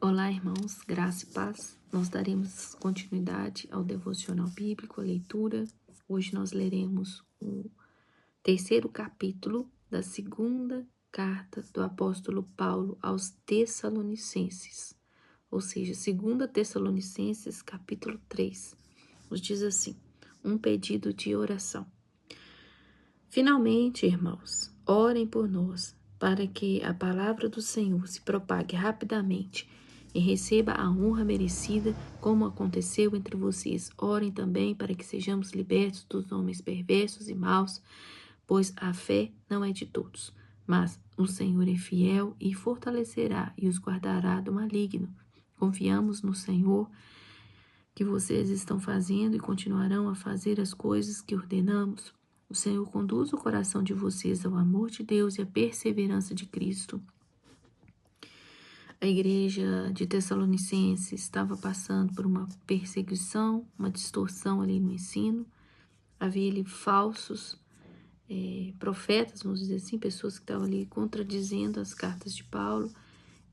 Olá, irmãos, graça e paz. Nós daremos continuidade ao devocional bíblico, a leitura. Hoje nós leremos o terceiro capítulo da segunda carta do apóstolo Paulo aos Tessalonicenses, ou seja, 2 Tessalonicenses, capítulo 3. Nos diz assim: um pedido de oração. Finalmente, irmãos, orem por nós, para que a palavra do Senhor se propague rapidamente e receba a honra merecida, como aconteceu entre vocês. Orem também para que sejamos libertos dos homens perversos e maus, pois a fé não é de todos, mas o Senhor é fiel e fortalecerá e os guardará do maligno. Confiamos no Senhor que vocês estão fazendo e continuarão a fazer as coisas que ordenamos. O Senhor conduz o coração de vocês ao amor de Deus e à perseverança de Cristo. A igreja de Tessalonicenses estava passando por uma perseguição, uma distorção ali no ensino. Havia ali falsos profetas, vamos dizer assim, pessoas que estavam ali contradizendo as cartas de Paulo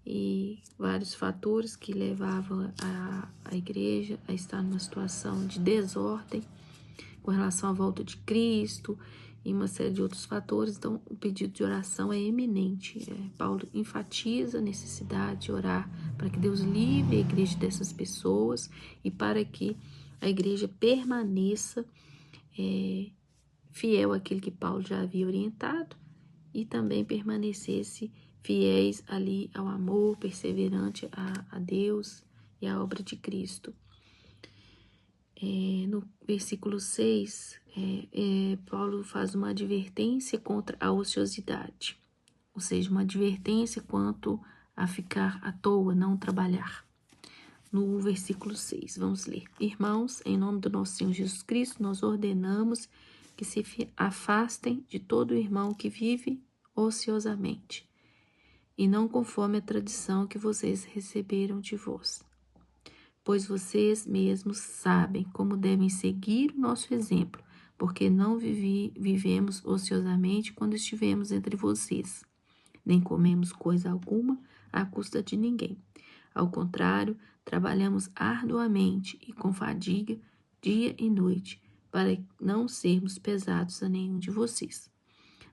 e vários fatores que levavam a igreja a estar numa situação de desordem com relação à volta de Cristo e uma série de outros fatores. Então, o pedido de oração é eminente. Paulo enfatiza a necessidade de orar para que Deus livre a igreja dessas pessoas e para que a igreja permaneça fiel àquilo que Paulo já havia orientado e também permanecesse fiéis ali ao amor, perseverante a Deus e à obra de Cristo. No versículo 6, Paulo faz uma advertência contra a ociosidade, ou seja, uma advertência quanto a ficar à toa, não trabalhar. No versículo 6, vamos ler. Irmãos, em nome do nosso Senhor Jesus Cristo, nós ordenamos que se afastem de todo irmão que vive ociosamente, e não conforme a tradição que vocês receberam de vós. Pois vocês mesmos sabem como devem seguir o nosso exemplo, porque não vivemos ociosamente quando estivemos entre vocês, nem comemos coisa alguma à custa de ninguém. Ao contrário, trabalhamos arduamente e com fadiga, dia e noite, para não sermos pesados a nenhum de vocês.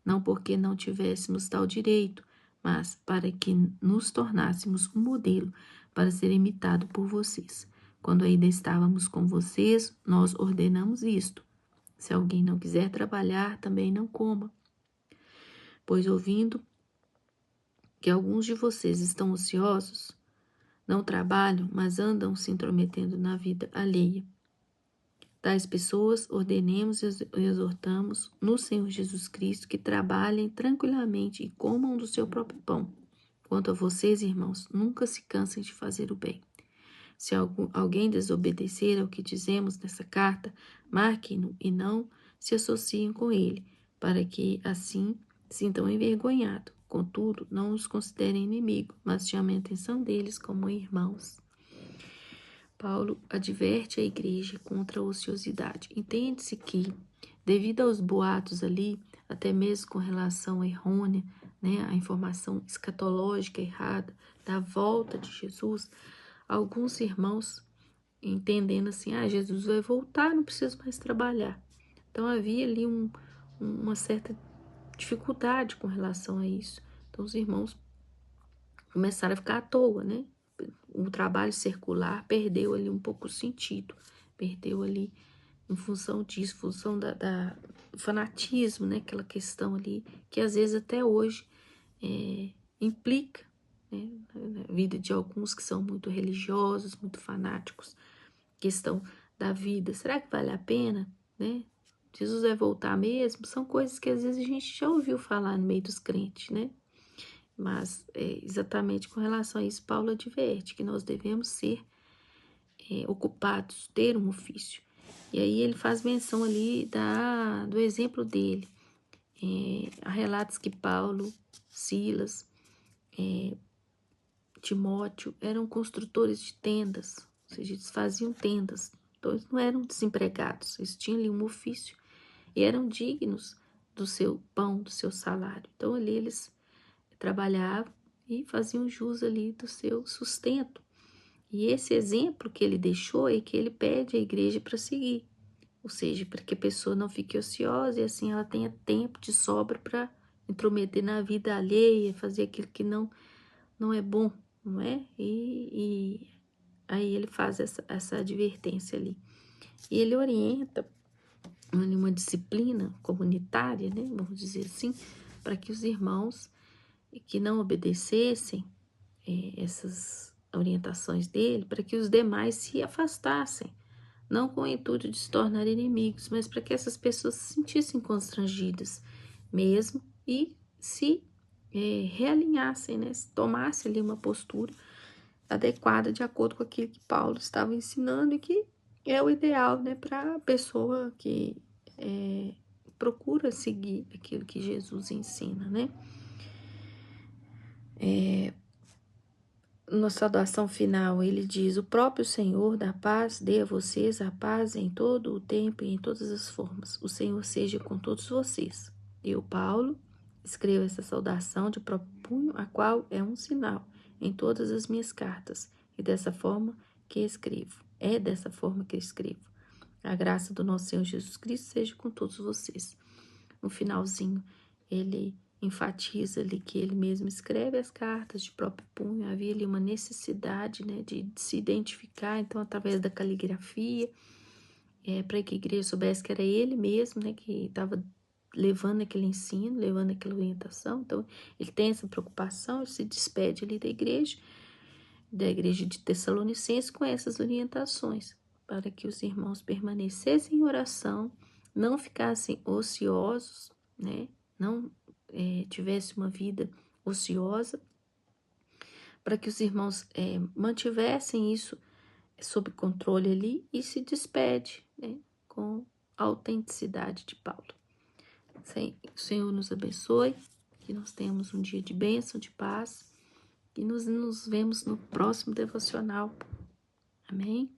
Não porque não tivéssemos tal direito, mas para que nos tornássemos um modelo para ser imitado por vocês. Quando ainda estávamos com vocês, nós ordenamos isto: se alguém não quiser trabalhar, também não coma. Pois ouvindo que alguns de vocês estão ociosos, não trabalham, mas andam se intrometendo na vida alheia. Tais pessoas ordenemos e exortamos no Senhor Jesus Cristo que trabalhem tranquilamente e comam do seu próprio pão. Quanto a vocês, irmãos, nunca se cansem de fazer o bem. Se alguém desobedecer ao que dizemos nessa carta, marquem-no e não se associem com ele, para que assim sintam envergonhado. Contudo, não os considerem inimigos, mas chamem a atenção deles como irmãos. Paulo adverte a igreja contra a ociosidade. Entende-se que, devido aos boatos ali, até mesmo com relação errônea, a informação escatológica errada da volta de Jesus, alguns irmãos entendendo assim, Jesus vai voltar, não preciso mais trabalhar. Então havia ali uma certa dificuldade com relação a isso. Então os irmãos começaram a ficar à toa, O trabalho circular perdeu ali um pouco o sentido, perdeu ali em função disso, em função do fanatismo, aquela questão ali que às vezes até hoje implica na vida de alguns que são muito religiosos, muito fanáticos, questão da vida, será que vale a pena, Jesus vai voltar mesmo? São coisas que às vezes a gente já ouviu falar no meio dos crentes, Mas, exatamente com relação a isso, Paulo adverte que nós devemos ser ocupados, ter um ofício. E aí ele faz menção ali do exemplo dele. Há relatos que Paulo, Silas, Timóteo eram construtores de tendas, ou seja, eles faziam tendas. Então, eles não eram desempregados, eles tinham ali um ofício e eram dignos do seu pão, do seu salário. Então, ali eles trabalhavam e faziam jus ali do seu sustento. E esse exemplo que ele deixou é que ele pede à igreja para seguir. Ou seja, para que a pessoa não fique ociosa e assim ela tenha tempo de sobra para intrometer na vida alheia, fazer aquilo que não é bom, não é? E aí ele faz essa advertência ali. E ele orienta uma disciplina comunitária, né? Vamos dizer assim, para que os irmãos que não obedecessem essas orientações dele, para que os demais se afastassem, não com o intuito de se tornar inimigos, mas para que essas pessoas se sentissem constrangidas mesmo e se realinhassem, né? Tomassem ali uma postura adequada de acordo com aquilo que Paulo estava ensinando e que é o ideal, né, para a pessoa que procura seguir aquilo que Jesus ensina, né? Na saudação final, ele diz: o próprio Senhor da paz dê a vocês a paz em todo o tempo e em todas as formas. O Senhor seja com todos vocês. Eu, Paulo, escrevo essa saudação de próprio punho, a qual é um sinal em todas as minhas cartas, e dessa forma que escrevo. É dessa forma que escrevo. A graça do nosso Senhor Jesus Cristo seja com todos vocês. No finalzinho, ele enfatiza ali que ele mesmo escreve as cartas de próprio punho. Havia ali uma necessidade, né, de se identificar, então, através da caligrafia, para que a igreja soubesse que era ele mesmo, né, que estava levando aquele ensino, levando aquela orientação. Então, ele tem essa preocupação, ele se despede ali da igreja de Tessalonicenses com essas orientações, para que os irmãos permanecessem em oração, não ficassem ociosos, né? Não tivesse uma vida ociosa, para que os irmãos mantivessem isso sob controle ali e se despede, né? Com a autenticidade de Paulo. O Senhor nos abençoe, que nós tenhamos um dia de bênção, de paz, e nos vemos no próximo devocional. Amém?